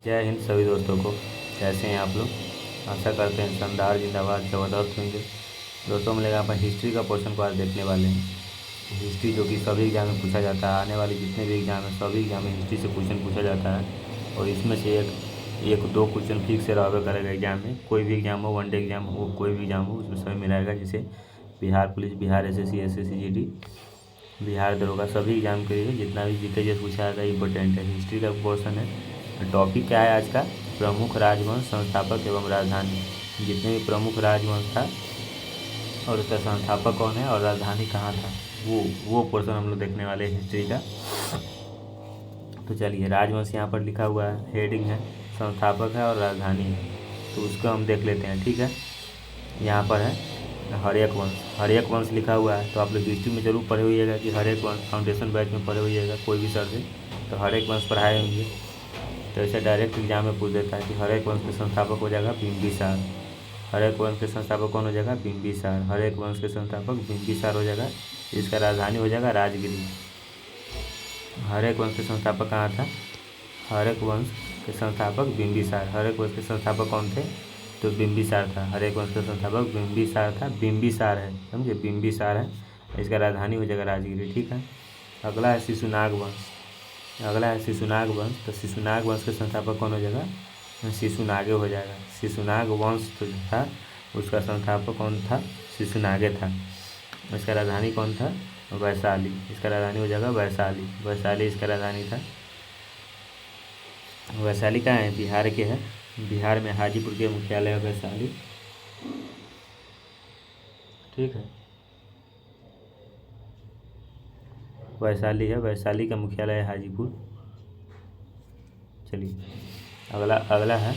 जय हिंद सभी दोस्तों को। कैसे हैं आप लोग? आशा करते हैं शानदार, जिंदाबाद, ज़बरदस्त होंगे। दोस्तों, हम लोग यहाँ पर हिस्ट्री का पोर्शन को आज देखने वाले हैं। हिस्ट्री जो कि सभी एग्जाम में पूछा जाता है, आने वाले जितने भी एग्जाम हैं सभी एग्जाम में हिस्ट्री से क्वेश्चन पूछा जाता है। और इसमें से एक दो क्वेश्चन फिक्स से रहबे करेगा एग्जाम में। कोई भी एग्जाम हो, वनडे एग्जाम हो, कोई भी एग्जाम हो, उसमें समय मिलाएगा। जैसे Bihar police, Bihar SSC, SSC GD, Bihar दरोगा, सभी एग्जाम के लिए जितना भी जीके जैसे पूछा जाता है इंपॉर्टेंट है। हिस्ट्री का पोर्शन है। टॉपिक क्या है आज का? प्रमुख राजवंश, संस्थापक एवं राजधानी। जितने भी प्रमुख राजवंश था और उसका संस्थापक कौन है और राजधानी कहाँ था, वो पोर्शन हम लोग देखने वाले हैं हिस्ट्री का। तो चलिए, राजवंश यहाँ पर लिखा हुआ है, हेडिंग है, संस्थापक है और राजधानी है, तो उसको हम देख लेते हैं। ठीक है, यहाँ पर है हर्यक वंश। हर्यक वंश लिखा हुआ है, तो आप लोग हिस्ट्री में जरूर पढ़े होइएगा कि हर्यक वंश फाउंडेशन बैच में पढ़े होइएगा कोई भी सर से, तो हर्यक वंश पढ़ाए होंगे। तो ऐसे डायरेक्ट एग्जाम में पूछ देता है कि हर्यक वंश के संस्थापक हो जाएगा बिंबिसार। हर्यक वंश के संस्थापक कौन हो जाएगा? बिंबिसार। हर्यक वंश के संस्थापक बिंबिसार हो जाएगा। इसका राजधानी हो जाएगा राजगिरी। हर्यक वंश के संस्थापक कहाँ था? हर्यक वंश के संस्थापक बिंबिसार। हर्यक वंश के संस्थापक कौन थे? तो बिंबिसार था। हर्यक वंश का संस्थापक बिंबिसार था। बिंबिसार है, समझे, बिंबिसार है। इसका राजधानी हो जाएगा राजगिरी। ठीक है, अगला है शिशुनाग वंश। अगला है शिशुनाग वंश। तो शिशुनाग वंश के संस्थापक कौन हो जाएगा? शिशुनागे हो जाएगा। शिशुनाग वंश जो था उसका संस्थापक कौन था? शिशुनागे था। इसका राजधानी कौन था? वैशाली। इसका राजधानी हो जाएगा वैशाली। वैशाली इसका राजधानी था। वैशाली कहाँ है? बिहार के है। बिहार में हाजीपुर के मुख्यालय है वैशाली। ठीक है, वैशाली है, वैशाली का मुख्यालय है हाजीपुर। चलिए, अगला अगला है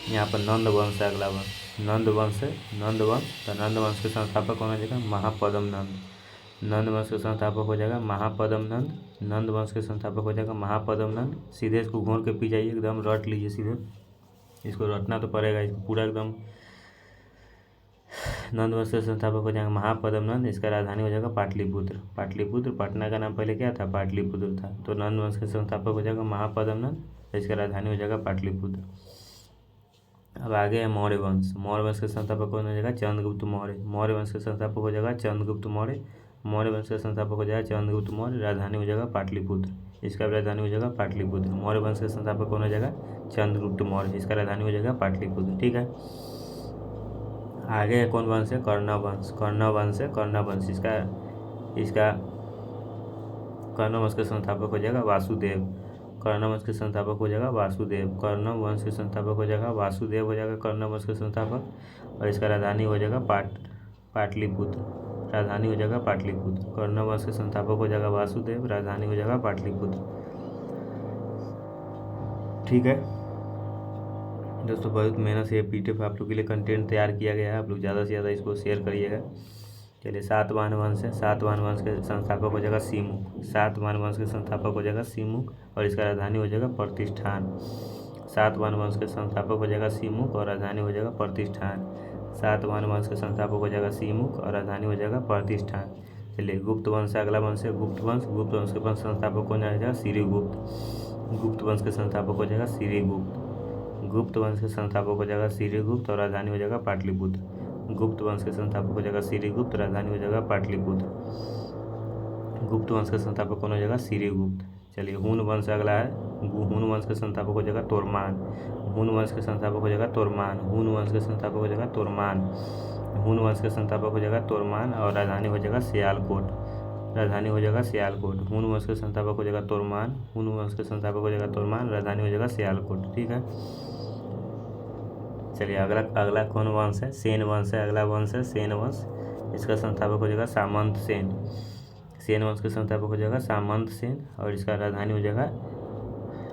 यहाँ पर नंद वंश है। अगला वंश नंद वंश है। नंद वंश, तो नंद वंश के संस्थापक कौन हो जाएगा? महापद्म नंद। नंद वंश के संस्थापक हो जाएगा महापद्म नंद। नंद वंश के संस्थापक हो जाएगा महापद्म नंद। सीधे इसको घूर के पी जाइए, एकदम रट लीजिए सीधे, इसको रटना तो पड़ेगा, इसको पूरा एकदम। नंद वंश के संस्थापक हो जाएगा महापद्म नंद। इसका राजधानी हो जाएगा पाटलिपुत्र। पाटलिपुत्र, पटना का नाम पहले क्या था? पाटलिपुत्र था। तो नंद वंश के संस्थापक हो जाएगा महापद्म नंद। इसका राजधानी हो जाएगा पाटलिपुत्र। अब आगे है मौर्य वंश। मौर्य वंश के संस्थापक कौन हो जाएगा? चंद्रगुप्त मौर्य। मौर्य वंश के संस्थापक हो जाएगा चंद्रगुप्त मौर्य। मौर्य वंश के संस्थापक हो जाएगा चंद्रगुप्त मौर्य। राजधानी हो जाएगा पाटलिपुत्र। इसका राजधानी हो जाएगा पाटलिपुत्र। मौर्य वंश के संस्थापक कौन हो जाएगा? चंद्रगुप्त मौर्य। इसका राजधानी हो जाएगा पाटलिपुत्र। ठीक है, आगे है कौन वंश है? कर्ण वंश। कर्ण वंश है, कर्ण वंश। इसका कर्ण वंश के संस्थापक हो जाएगा वासुदेव। कर्ण वंश के संस्थापक हो जाएगा वासुदेव। कर्ण वंश के संस्थापक हो जाएगा वासुदेव हो जाएगा कर्ण वंश के संस्थापक। और इसका राजधानी हो जाएगा पाटलिपुत्र। राजधानी हो जाएगा पाटलिपुत्र। कर्ण वंश के संस्थापक हो जाएगा वासुदेव, राजधानी हो जाएगा पाटलिपुत्र। ठीक है दोस्तों, बहुत मेहनत से ये पीडीएफ आप लोग के लिए कंटेंट तैयार किया गया है। आप लोग ज़्यादा से ज़्यादा इसको शेयर करिएगा। चलिए, सातवाहन वंश है। सातवाहन वंश के संस्थापक हो जाएगा सीमुख। सातवाहन वंश के संस्थापक हो जाएगा सीमुख और इसका राजधानी हो जाएगा प्रतिष्ठान। सातवाहन वंश के संस्थापक हो जाएगा सीमुख और राजधानी हो जाएगा प्रतिष्ठान। सातवाहन वंश के संस्थापक हो जाएगा सीमुख और राजधानी हो जाएगा प्रतिष्ठान। चलिए, गुप्त वंश अगला वंश है गुप्त वंश। गुप्त वंश के संस्थापक हो जाएगा श्रीगुप्त। गुप्त वंश के संस्थापक हो जाएगा श्रीगुप्त। गुप्त वंश के संस्थापक हो जाएगा श्रीगुप्त और राजधानी हो जाएगा पाटलिपुत्र। गुप्त वंश के संस्थापक हो जाएगा श्रीगुप्त, राजधानी हो जाएगा पाटलिपुत्र। गुप्त वंश के संस्थापक कौन हो जाएगा? श्रीगुप्त। चलिए, हून वंश अगला है। हून वंश के संस्थापक हो जाएगा तोरमान। हून वंश के संस्थापक हो जाएगा तोरमान। हून वंश के संस्थापक हो जाएगा तोरमान। हून वंश के संस्थापक हो जाएगा तोरमान और राजधानी हो जाएगा सियालकोट। राजधानी हो जाएगा सियालकोट। हून वंश के संस्थापक हो जाएगा तोरमान। हून वंश के संस्थापक हो जाएगा तोरमान, राजधानी हो जाएगा सियालकोट। ठीक है, चलिए, अगला कौन वंश है? सेन वंश है। अगला वंश है सेन वंश। इसका संस्थापक हो जाएगा सामंत सेन। सेन वंश के संस्थापक हो जाएगा सामंत सेन और इसका राजधानी हो जाएगा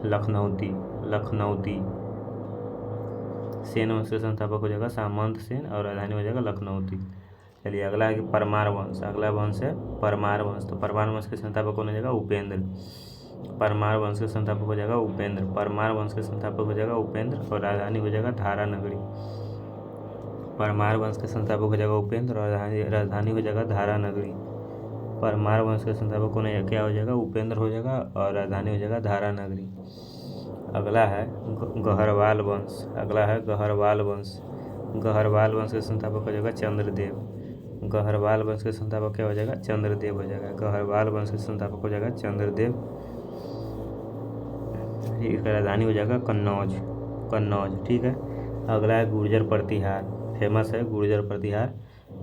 लखनऊती। लखनऊती। सेन वंश के संस्थापक हो जाएगा सामंत सेन और राजधानी हो जाएगा लखनऊती। चलिए, अगला है कि परमार वंश। अगला वंश है परमार वंश। तो परमार वंश के संस्थापक कौन हो जाएगा? उपेंद्र। परमार वंश के संस्थापक हो जाएगा उपेंद्र। परमार वंश के संस्थापक हो जाएगा उपेंद्र और राजधानी हो जाएगा धारा नगरी। परमार वंश के संस्थापक हो जाएगा उपेंद्र और राजधानी हो जाएगा धारा नगरी। परमार वंश के संस्थापक कौन क्या हो जाएगा? उपेंद्र हो जाएगा और राजधानी हो जाएगा धारा नगरी। अगला है गहरवाल वंश। अगला है गहरवाल वंश। गहरवाल वंश के संस्थापक हो जाएगा चंद्रदेव। गहरवाल वंश के संस्थापक क्या हो जाएगा? चंद्रदेव हो जाएगा। गहरवाल वंश के संस्थापक हो जाएगा चंद्रदेव। इसका राजधानी हो जाएगा कन्नौज। कन्नौज, ठीक है। अगला है गुर्जर प्रतिहार। फेमस है गुर्जर प्रतिहार।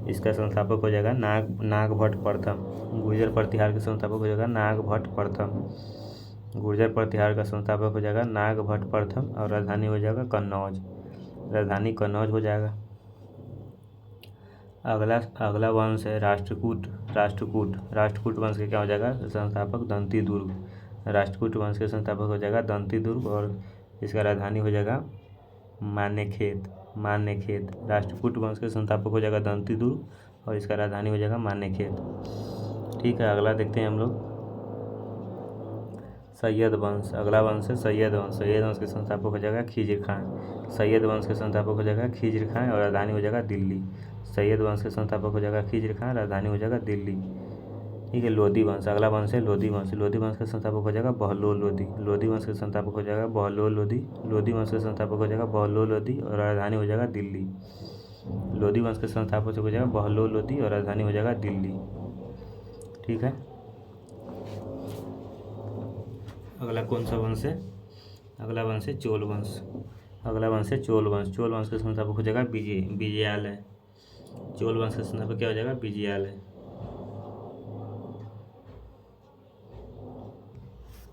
इसका संस्थापक हो जाएगा नागभट्ट प्रथम। गुर्जर प्रतिहार के संस्थापक हो जाएगा नागभट्ट प्रथम। गुर्जर प्रतिहार का संस्थापक हो जाएगा नागभट्ट प्रथम और राजधानी हो जाएगा कन्नौज। राजधानी कन्नौज हो जाएगा। अगला वंश है राष्ट्रकूट। राष्ट्रकूट राष्ट्रकूट वंश के क्या हो जाएगा? संस्थापक दंती दुर्ग। राष्ट्रकूट वंश के संस्थापक हो जाएगा दंती दुर्ग और इसका राजधानी हो जाएगा मान्यखेत। मान्यखेत। राष्ट्रकूट वंश के संस्थापक हो जाएगा दंती दुर्ग और इसका राजधानी हो जाएगा मान्यखेत, ठीक है। अगला देखते हैं हम लोग सैयद वंश। अगला वंश है सैयद वंश। सैयद वंश के संस्थापक हो जाएगा खिजिर खां। सैयद वंश के संस्थापक हो जाएगा खिजिर खां और राजधानी हो जाएगा दिल्ली। सैयद वंश के संस्थापक हो जाएगा खिजिर खां, राजधानी हो जाएगा दिल्ली, ठीक है। लोधी वंश। अगला वंश है लोधी वंश। लोधी वंश के संस्थापक हो जाएगा बहलोल लोधी। लोधी वंश के संस्थापक हो जाएगा बहलोल लोधी। लोधी वंश के संस्थापक हो जाएगा बहलोल लोधी और राजधानी हो जाएगा दिल्ली। लोधी वंश के संस्थापक हो जाएगा बहलोल लोधी और राजधानी हो जाएगा दिल्ली, ठीक है। अगला कौन सा वंश है? अगला वंश है चोल वंश। अगला वंश है चोल वंश। चोल वंश के संस्थापक हो जाएगा विजयालय। चोल वंश के संस्थापक क्या हो जाएगा? विजयालय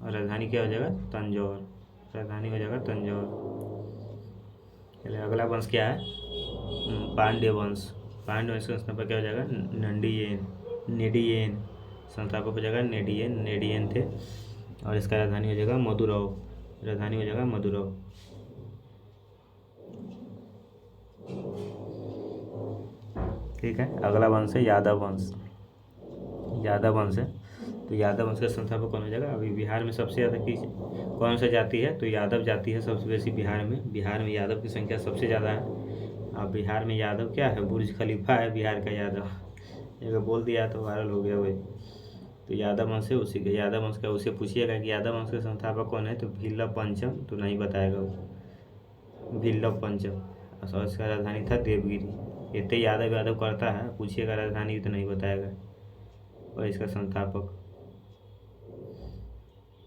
और राजधानी क्या हो जाएगा? तंजौर। राजधानी हो जाएगा तंजौर। चलिए अगला वंश क्या है? पांड्य वंश। पांड्य वंश का संस्थापक क्या हो जाएगा? नंडियन। नेडियन। संस्थापक हो जाएगा नेडियन। नेडियन थे और इसका राजधानी हो जाएगा मदुरौ। राजधानी हो जाएगा मदुरौ, ठीक है। अगला वंश है यादव वंश। यादव वंश है तो यादव वंश का संस्थापक कौन हो जाएगा? अभी बिहार में सबसे ज़्यादा किस कौन सा जाति है? तो यादव जाति है सबसे बेसी बिहार में। बिहार में यादव की संख्या सबसे ज़्यादा है। अब बिहार में यादव क्या है? बुर्ज खलीफा है बिहार का यादव। अगर बोल दिया तो वायरल हो गया वही। तो यादव वंश है उसी के। यादव वंश का उससे पूछिएगा कि यादव वंश के संस्थापक कौन है तो भिल्लभ पंचम, तो नहीं बताएगा वो। भिल्लभ पंचम और इसका राजधानी था देवगिरी। इतने यादव यादव करता है, पूछिएगा राजधानी तो नहीं बताएगा और इसका संस्थापक,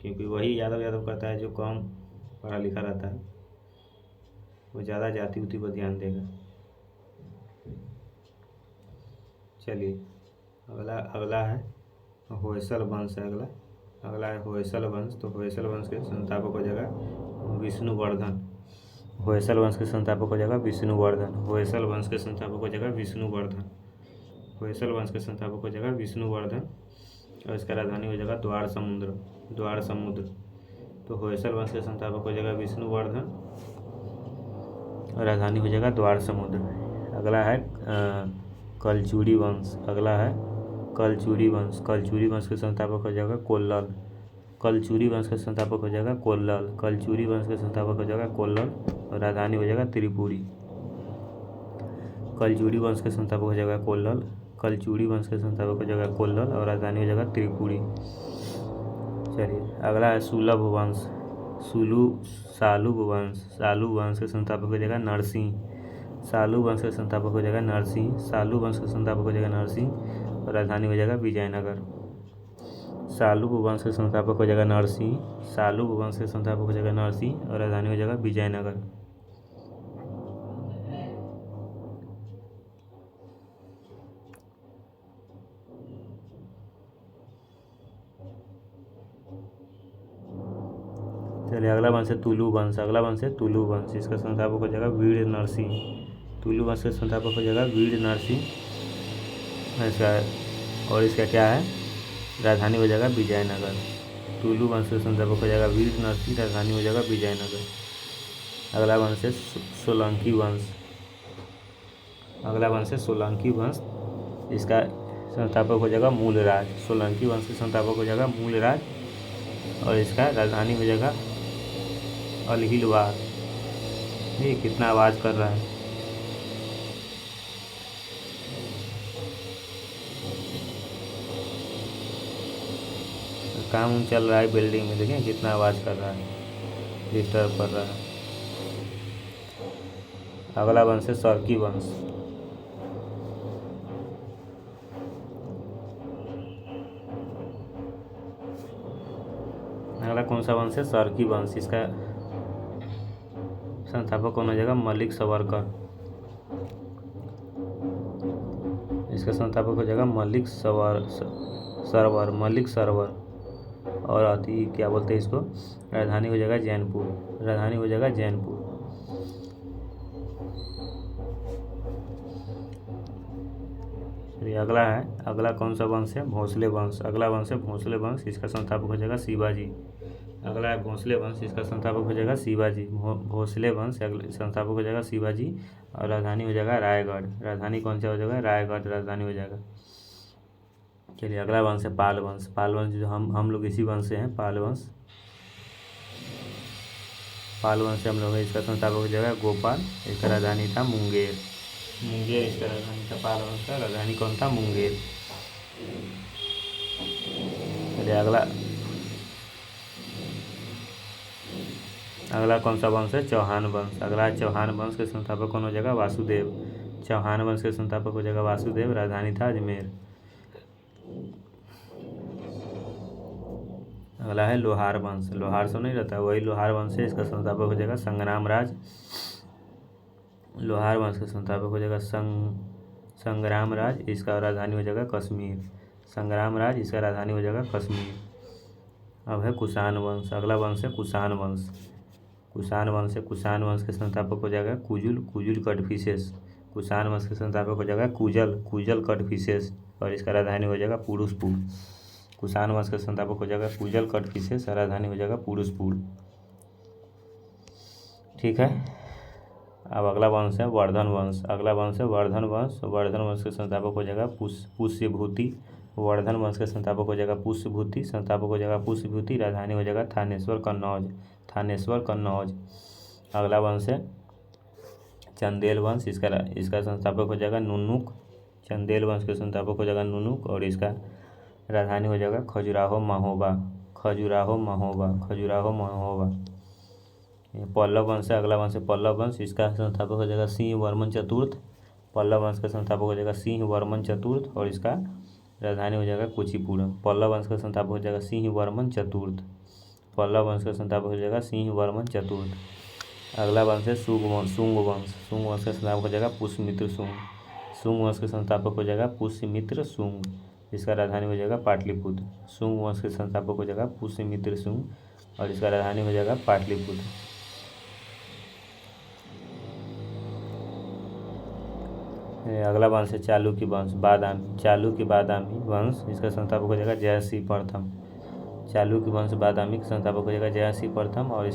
क्योंकि वही यादव यादव करता है जो कम पढ़ा लिखा रहता है, वो ज़्यादा जाति उति पर ध्यान देगा। चलिए अगला है होयसल वंश है। अगला है होयसल वंश। तो होयसल वंश के संस्थापक हो जाएगा विष्णुवर्धन। होयसल वंश के संस्थापक हो जाएगा विष्णुवर्धन। होयसल वंश के संस्थापक हो जाएगा विष्णुवर्धन। होयसल वंश के संस्थापक हो जाएगा विष्णुवर्धन और इसका राजधानी हो जाएगा द्वार समुद्र। द्वार समुद्र। तो होयसल वंश के संस्थापक हो जाएगा विष्णुवर्धन और राजधानी हो जाएगा द्वार समुद्र। अगला है कलचुरी वंश। अगला है कलचुरी वंश। कलचुरी वंश के संस्थापक हो जाएगा कोल्लल। कलचुरी वंश के संस्थापक हो जाएगा कोल्लल। कलचुरी वंश के संस्थापक हो जाएगा कोल्लल और राजधानी हो जाएगा त्रिपुरी। कलचुरी वंश के संस्थापक हो जाएगा कोल्लल। कलचुरी वंश के संस्थापक हो जाएगा कोल्लल और राजधानी हो जाएगा त्रिपुरी। चलिए अगला है सुलभ वंश। सालुब वंश। सालुब वंश के संस्थापक हो जाएगा नरसिंह। सालू वंश के संस्थापक हो जाएगा नरसिंह। सालू वंश के संस्थापक हो जाएगा नरसिंह और राजधानी हो जाएगा विजयनगर। सालुब वंश के संस्थापक हो जाएगा नरसिंह। सालुब वंश के संस्थापक हो जाएगा नरसिंह और राजधानी हो जाएगा विजयनगर। चलिए अगला वंश है तुलु वंश। अगला वंश है तुलु वंश। इसका संस्थापक हो जाएगा वीर नरसिंह। तुलु वंश का संस्थापक हो जाएगा वीर नरसिंह और इसका क्या है? राजधानी हो जाएगा विजयनगर। तुलु वंश के संस्थापक हो जाएगा वीर नरसिंह, राजधानी हो जाएगा विजयनगर। अगला वंश है सोलंकी वंश। अगला वंश है सोलंकी वंश। इसका संस्थापक हो जाएगा मूलराज। सोलंकी वंश के संस्थापक हो जाएगा मूलराज और इसका राजधानी हो जाएगा अलहिलवार। ये कितना आवाज़ कर रहा है। काम चल रहा है बिल्डिंग में, देखें कितना आवाज़ कर रहा है। डिस्टर्ब कर रहा है। अगला वंश है सर्की वंश। अगला कौन सा वंश है? सर्की वंश। इसका संस्थापक कौन हो जाएगा? मलिक सावरकर। इसका संस्थापक हो जाएगा मलिक सरवर, मलिक सरवर। और आती क्या बोलते हैं इसको? राजधानी हो जाएगा जैनपुर, राजधानी हो जाएगा जैनपुर। चलिए अगला है, अगला कौन सा वंश है? भोसले वंश। अगला वंश है भोसले वंश। इसका संस्थापक हो जाएगा शिवाजी। अगला है भोसले वंश। इसका संस्थापक हो जाएगा शिवाजी। भोसले वंश संस्थापक हो जाएगा शिवाजी। और राजधानी हो जाएगा रायगढ़। राजधानी कौन सा हो जाएगा? रायगढ़ राजधानी हो जाएगा। चलिए अगला वंश है पाल वंश। पाल वंश जो हम लोग इसी वंश से हैं, पाल वंश। पाल वंश से हम लोग हैं। इसका संस्थापक हो जाएगा गोपाल। इसका राजधानी था मुंगेर। मुंगेर इसका राजधानी था। पाल वंश का राजधानी कौन था? मुंगेर। चलिए अगला कौन सा वंश है? चौहान वंश। अगला है चौहान वंश के संस्थापक कौन हो जाएगा? वासुदेव। चौहान वंश के संस्थापक हो जाएगा वासुदेव। राजधानी था अजमेर। अगला है लोहार वंश। लोहार से नहीं रहता, वही लोहार वंश है। इसका संस्थापक हो जाएगा संग्राम राज। लोहार वंश का संस्थापक हो जाएगा संग्राम राज। इसका राजधानी हो जाएगा कश्मीर। संग्राम राज, इसका राजधानी हो जाएगा कश्मीर। अब है कुषाण वंश। अगला वंश है कुषाण वंश। कुषाण वंश है। कुषाण वंश के संस्थापक हो जाएगा कुजुल कटफिसेस। कुषाण वंश के संस्थापक हो जाएगा कुजल कटफिसेस। और इसका राजधानी हो जाएगा पुरुषपुर। कुषाण वंश के संस्थापक हो जाएगा कुजल कटफिसेस। राजधानी हो जाएगा पुरुषपुर। ठीक है। अब अगला वंश है वर्धन वंश। अगला वंश है वर्धन वंश। वर्धन वंश के संस्थापक हो जाएगा पुष्यभूति। वर्धन वंश के संस्थापक हो जाएगा पुष्यभूति। संस्थापक हो जाएगा पुष्यभूति। राजधानी हो जाएगा थानेश्वर कन्नौज। थानेश्वर कन्नौज। अगला वंश है चंदेल वंश। इसका संस्थापक हो जाएगा नुनुक। चंदेल वंश के संस्थापक हो जाएगा नुनुक। और इसका राजधानी हो जाएगा खजुराहो महोबा। खजुराहो महोबा। खजुराहो महोबा। पल्लव वंश है। अगला वंश है पल्लव वंश। इसका संस्थापक हो जाएगा सिंह वर्मन चतुर्थ। पल्लव वंश का संस्थापक हो जाएगा सिंह वर्मन चतुर्थ। और इसका राजधानी हो जाएगा कुचिपुरम। पल्लव वंश का संस्थापक हो जाएगा सिंह वर्मन चतुर्थ। पल्लव वंश का संस्थापक हो जाएगा सिंह वर्मन चतुर्थ। अगला वंश है शुंग वंश। शुंग वंश का संस्थापक हो जाएगा पुष्यमित्र शुंग। शुंग वंश के संस्थापक हो जाएगा पुष्यमित्र शुंग। इसका राजधानी हो जाएगा पाटलिपुत्र। शुंग वंश के संस्थापक हो जाएगा पुष्यमित्र शुंग। और इसका राजधानी हो जाएगा पाटलिपुत्र। अगला वंश है चालुक्य वंश। बादामी। चालुक्य बादामी वंश। इसका संस्थापक हो जाएगा जयसिंह प्रथम। चालुक्य वंश बादामी का संस्थापक हो जाएगा जयसिंह प्रथम। और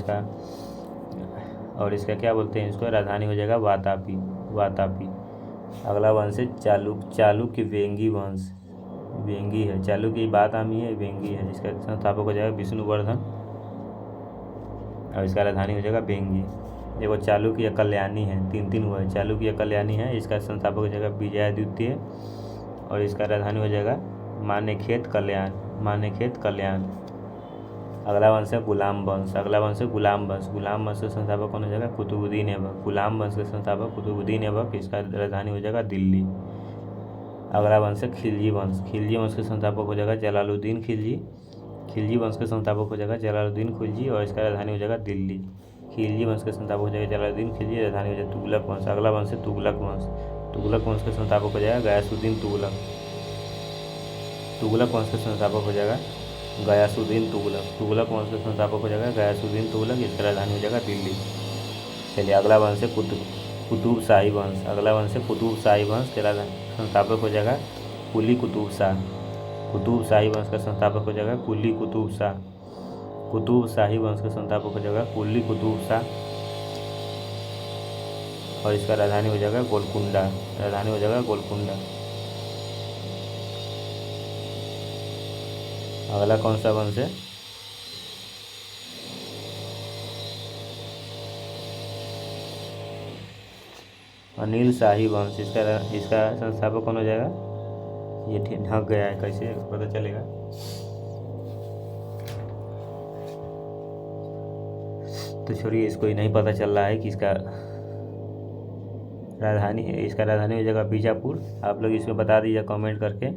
इसका क्या बोलते हैं इसको? राजधानी हो जाएगा वातापी। वातापी। अगला वंश है चालुक्य वेंगी वंश। वेंगी है। चालुक्य बादामी है, वेंगी है। जिसका संस्थापक हो जाएगा विष्णुवर्धन। और इसका राजधानी हो जाएगा वेंगी। देखो चालुक्य कल्याणी है, तीन हुआ है। चालुक्य कल्याणी है। इसका संस्थापक हो जाएगा विजयादित्य। और इसका राजधानी हो जाएगा मान्यखेत कल्याण। मान्यखेत कल्याण। अगला वंश है गुलाम वंश। अगला वंश है गुलाम वंश। गुलाम वंश का संस्थापक कौन हो जाएगा? कुतुबुद्दीन ऐबक। गुलाम वंश के संस्थापक कुतुबुद्दीन ऐबक। इसका राजधानी हो जाएगा दिल्ली। अगला वंश है खिलजी वंश। खिलजी वंश के संस्थापक हो जाएगा जलालुद्दीन खिलजी। खिलजी वंश के संस्थापक हो जाएगा जलालुद्दीन खिलजी। और इसका राजधानी हो जाएगा दिल्ली। खिलजी वंश के संस्थापक हो जाएगा जलालुद्दीन खिलजी। राजधानी हो जाएगा तुगलक वंश। अगला वंश है तुगलक वंश। तुगलक वंश के संस्थापक हो जाएगा गयासुद्दीन तुगलक। तुगलक वंश के संस्थापक हो जाएगा गयासुद्दीन तुगलक। तुगलक वंश के संस्थापक हो जाएगा गयासुद्दीन तुगलक। इसका राजधानी हो जाएगा दिल्ली। चलिए अगला वंश है कुतुब शाही वंश। अगला वंश है कुतुब शाही वंश के संस्थापक हो जाएगा कुली कुतुब शाह। कुतुब शाही वंश का संस्थापक हो जाएगा कुली कुतुब शाह। कुतुब शाही वंश का संस्थापक हो जाएगा कुली कुतुब शाह। और इसका राजधानी हो जाएगा गोलकुंडा। राजधानी हो जाएगा गोलकुंडा। अगला कौन सा वंश है? अनिल शाही वंश। इसका संस्थापक कौन हो जाएगा? ये ढक गया है, कैसे पता चलेगा? तो छोड़िए, इसको ही नहीं पता चल रहा है कि इसका राजधानी हो जाएगा बीजापुर। आप लोग इसमें बता दीजिए कमेंट करके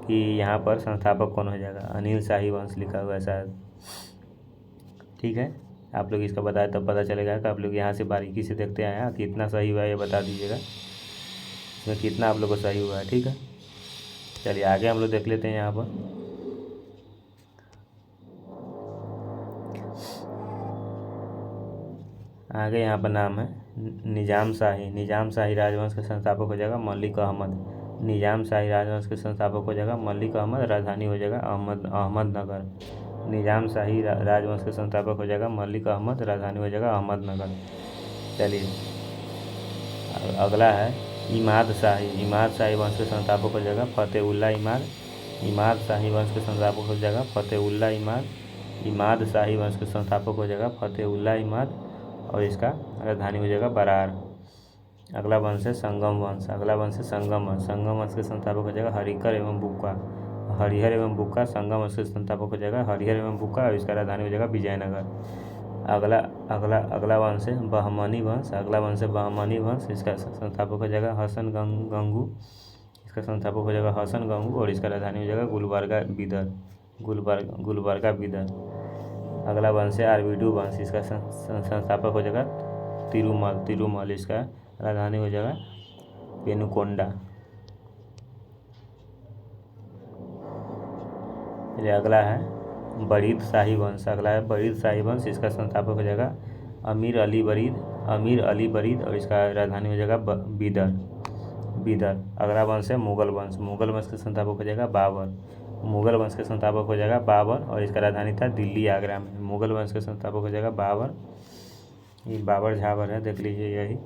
कि यहाँ पर संस्थापक कौन हो जाएगा। अनिल शाही वंश लिखा हुआ है शायद। ठीक है, आप लोग इसका बताए तब पता चलेगा कि आप लोग यहाँ से बारीकी से देखते आए हैं। कितना सही हुआ है ये बता दीजिएगा, इसमें कितना आप लोग को सही हुआ है। ठीक है, चलिए आगे हम लोग देख लेते हैं। यहाँ पर आगे यहाँ पर नाम है निजाम शाही राजवंश के संस्थापक हो जाएगा मलिक अहमद। निजाम शाही राजवंश के संस्थापक हो जाएगा मलिक अहमद। राजधानी हो जाएगा अहमदनगर। निजाम शाही राजवंश के संस्थापक हो जाएगा मलिक अहमद। राजधानी हो जाएगा अहमदनगर। चलिए अगला है इमाद शाही वंश के संस्थापक हो जाएगा फतेहुल्ला इमाद। इमाद शाही वंश के संस्थापक हो जाएगा फतेहुल्ला इमाद। इमाद शाही वंश के संस्थापक हो जाएगा फतेहुल्ला इमाद और इसका राजधानी हो जाएगा बरार। अगला वंश है संगम वंश। संगम वंश के संस्थापक हो जाएगा हरिहर एवं बुक्का। संगम वंश के संस्थापक हो जाएगा हरिहर एवं बुक्का और इसका राजधानी हो जाएगा विजयनगर। अगला वंश है बहमनी वंश। इसका संस्थापक हो जाएगा हसन गंगू। और इसका राजधानी हो जाएगा गुलबर्गा बीदर। अगला वंश है आरवीडू वंश। इसका संस्थापक हो जाएगा तिरुमल। इसका राजधानी हो जाएगा पेनुकोंडा। अगला है बरीद शाही वंश। इसका संस्थापक हो जाएगा अमीर अली बरीद और इसका राजधानी हो जाएगा बीदर। अगला वंश है मुगल वंश के संस्थापक हो जाएगा बाबर। और इसका राजधानी था दिल्ली आगरा में। मुगल वंश के संस्थापक हो जाएगा बाबर। ये बाबर झाबर है, देख लीजिए यही।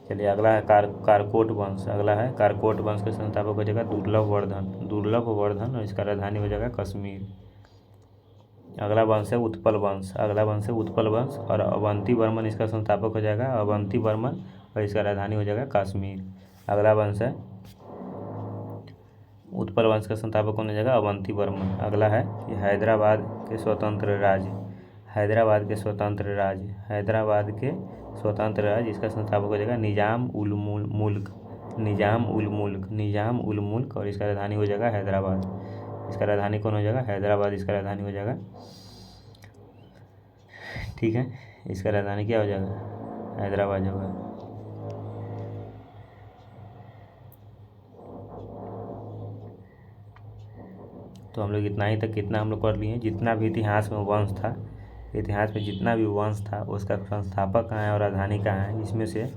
चलिए अगला है कारकोट वंश के संस्थापक हो जाएगा दुर्लभवर्धन और इसका राजधानी हो जाएगा कश्मीर। अगला वंश है उत्पल वंश और अवंती वर्मन इसका संस्थापक हो जाएगा और इसका राजधानी हो जाएगा कश्मीर। अगला वंश है उत्पल वंश का संस्थापक कौन हो जाएगा अवंती वर्मन। अगला है कि हैदराबाद के स्वतंत्र राज्य इसका संस्थापक हो जाएगा निजाम उल मुल्क और इसका राजधानी हो जाएगा हैदराबाद। इसका राजधानी कौन हो जाएगा हैदराबाद। इसका राजधानी हो जाएगा, ठीक है, इसका राजधानी क्या हो जाएगा हैदराबाद होगा। तो हम लोग इतना ही तक कितना हम लोग कर लिए। जितना भी इतिहास में जितना भी वंश था उसका संस्थापक कहाँ है और राजधानी कहाँ है, इसमें से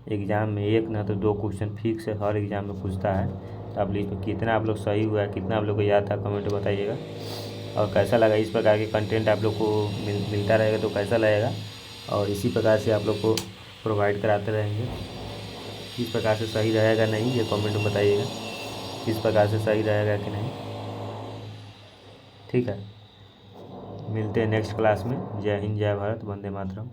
एग्ज़ाम में एक ना तो 2 क्वेश्चन फिक्स है, हर एग्ज़ाम में पूछता है। तो आप लोग कितना आप लोग सही हुआ है, कितना आप लोग को याद था, कमेंट बताइएगा। और कैसा लगा इस प्रकार के कंटेंट आप लोग को मिलता रहेगा तो कैसा लगेगा, और इसी प्रकार से आप लोग को प्रोवाइड कराते रहेंगे। किस प्रकार से सही रहेगा नहीं, ये कमेंट में बताइएगा किस प्रकार से सही रहेगा कि नहीं। ठीक है, मिलते हैं नेक्स्ट क्लास में। जय हिंद, जय भारत, वंदे मातरम।